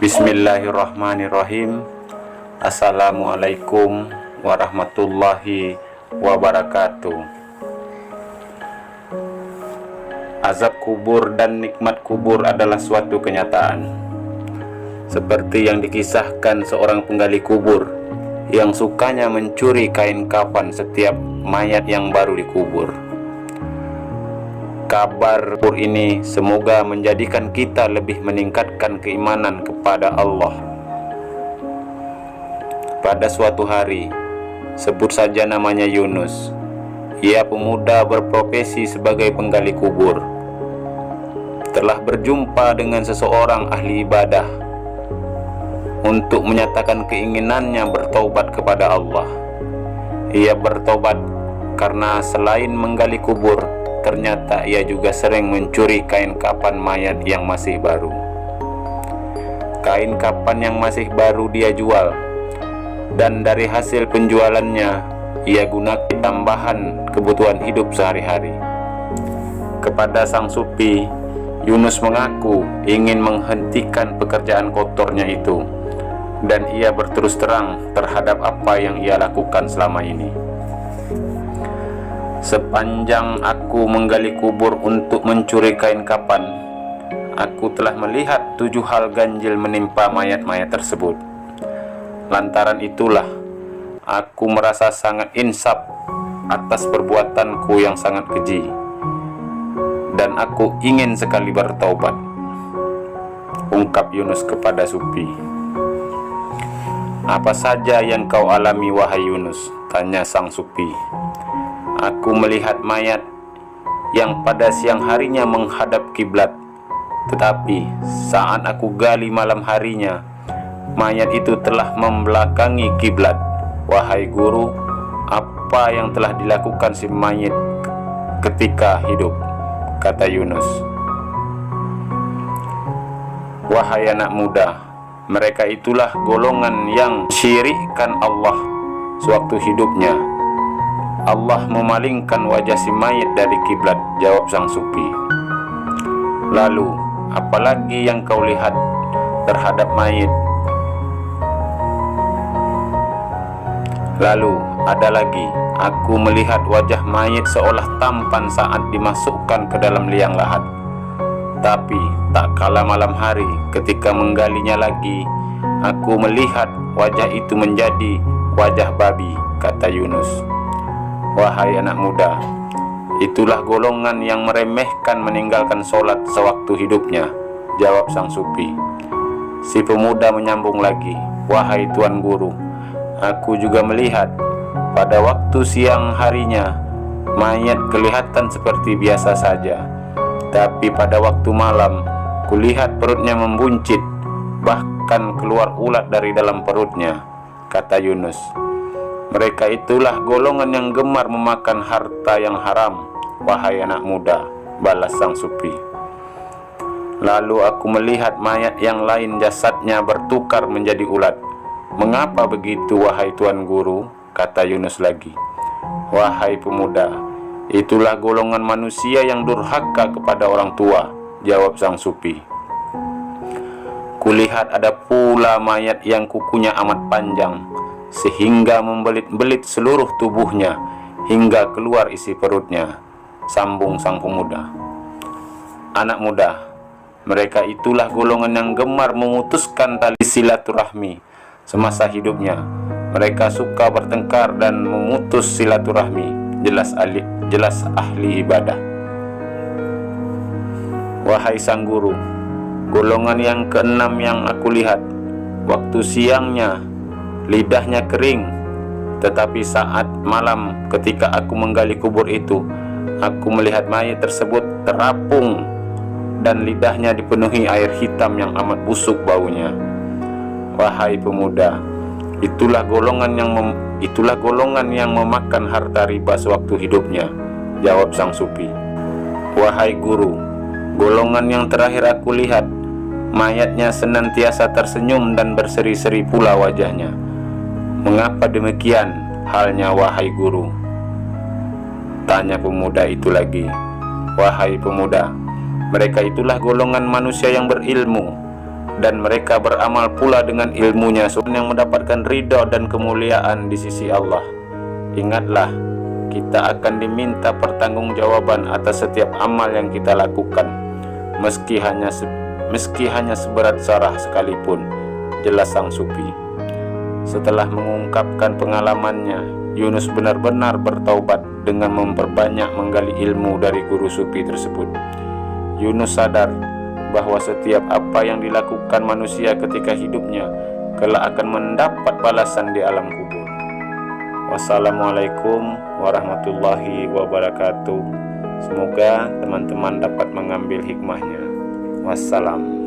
Bismillahirrahmanirrahim. Assalamualaikum warahmatullahi wabarakatuh. Azab kubur dan nikmat kubur adalah suatu kenyataan, seperti yang dikisahkan seorang penggali kubur yang sukanya mencuri kain kafan setiap mayat yang baru dikubur. Kabar kubur ini semoga menjadikan kita lebih meningkatkan keimanan kepada Allah. Pada suatu hari, sebut saja namanya Yunus. Ia pemuda berprofesi sebagai penggali kubur. Telah berjumpa dengan seseorang ahli ibadah untuk menyatakan keinginannya bertaubat kepada Allah. Ia bertobat karena selain menggali kubur, ternyata ia juga sering mencuri kain kafan mayat yang masih baru. Kain kafan yang masih baru dia jual, dan dari hasil penjualannya ia gunakan tambahan kebutuhan hidup sehari-hari. Kepada sang sufi, Yunus mengaku ingin menghentikan pekerjaan kotornya itu, dan ia berterus terang terhadap apa yang ia lakukan selama ini. Sepanjang aku menggali kubur untuk mencuri kain kafan, aku telah melihat 7 hal ganjil menimpa mayat-mayat tersebut. Lantaran itulah aku merasa sangat insaf atas perbuatanku yang sangat keji, dan aku ingin sekali bertaubat, ungkap Yunus kepada sufi. Apa saja yang kau alami wahai Yunus? Tanya sang sufi. Aku melihat mayat yang pada siang harinya menghadap kiblat, tetapi saat aku gali malam harinya, mayat itu telah membelakangi kiblat. Wahai guru, apa yang telah dilakukan si mayat ketika hidup? Kata Yunus. Wahai anak muda, mereka itulah golongan yang syirikkan Allah sewaktu hidupnya. Allah memalingkan wajah si mayit dari kiblat, jawab sang sufi. Lalu, apalagi yang kau lihat terhadap mayit? Lalu, ada lagi, aku melihat wajah mayit seolah tampan saat dimasukkan ke dalam liang lahat. Tapi, tak kala malam hari, ketika menggalinya lagi, aku melihat wajah itu menjadi wajah babi, kata Yunus. Wahai anak muda, itulah golongan yang meremehkan meninggalkan sholat sewaktu hidupnya, jawab sang sufi. Si pemuda menyambung lagi, wahai tuan guru, aku juga melihat pada waktu siang harinya mayat kelihatan seperti biasa saja, tapi pada waktu malam kulihat perutnya membuncit, bahkan keluar ulat dari dalam perutnya, kata Yunus. Mereka itulah golongan yang gemar memakan harta yang haram, wahai anak muda, balas sang sufi. Lalu aku melihat mayat yang lain jasadnya bertukar menjadi ulat. Mengapa begitu wahai tuan guru? Kata Yunus lagi. Wahai pemuda, itulah golongan manusia yang durhaka kepada orang tua, jawab sang sufi. Kulihat ada pula mayat yang kukunya amat panjang, sehingga membelit-belit seluruh tubuhnya hingga keluar isi perutnya, sambung sang pemuda. Anak muda, mereka itulah golongan yang gemar memutuskan tali silaturahmi semasa hidupnya. Mereka suka bertengkar dan memutus silaturahmi, jelas ahli ibadah. Wahai sang guru, golongan yang keenam yang aku lihat, waktu siangnya lidahnya kering, tetapi saat malam ketika aku menggali kubur itu, aku melihat mayat tersebut terapung dan lidahnya dipenuhi air hitam yang amat busuk baunya. Wahai pemuda, itulah golongan yang memakan harta riba sewaktu hidupnya, jawab sang sufi. Wahai guru, golongan yang terakhir aku lihat, mayatnya senantiasa tersenyum dan berseri-seri pula wajahnya. Mengapa demikian halnya wahai guru? Tanya pemuda itu lagi. Wahai pemuda, mereka itulah golongan manusia yang berilmu, dan mereka beramal pula dengan ilmunya yang mendapatkan ridha dan kemuliaan di sisi Allah. Ingatlah, kita akan diminta pertanggungjawaban atas setiap amal yang kita lakukan, meski hanya seberat zarah sekalipun, jelas sang sufi. Setelah mengungkapkan pengalamannya, Yunus benar-benar bertaubat dengan memperbanyak menggali ilmu dari guru sufi tersebut. Yunus sadar bahwa setiap apa yang dilakukan manusia ketika hidupnya kelak akan mendapat balasan di alam kubur. Wassalamualaikum warahmatullahi wabarakatuh. Semoga teman-teman dapat mengambil hikmahnya. Wassalam.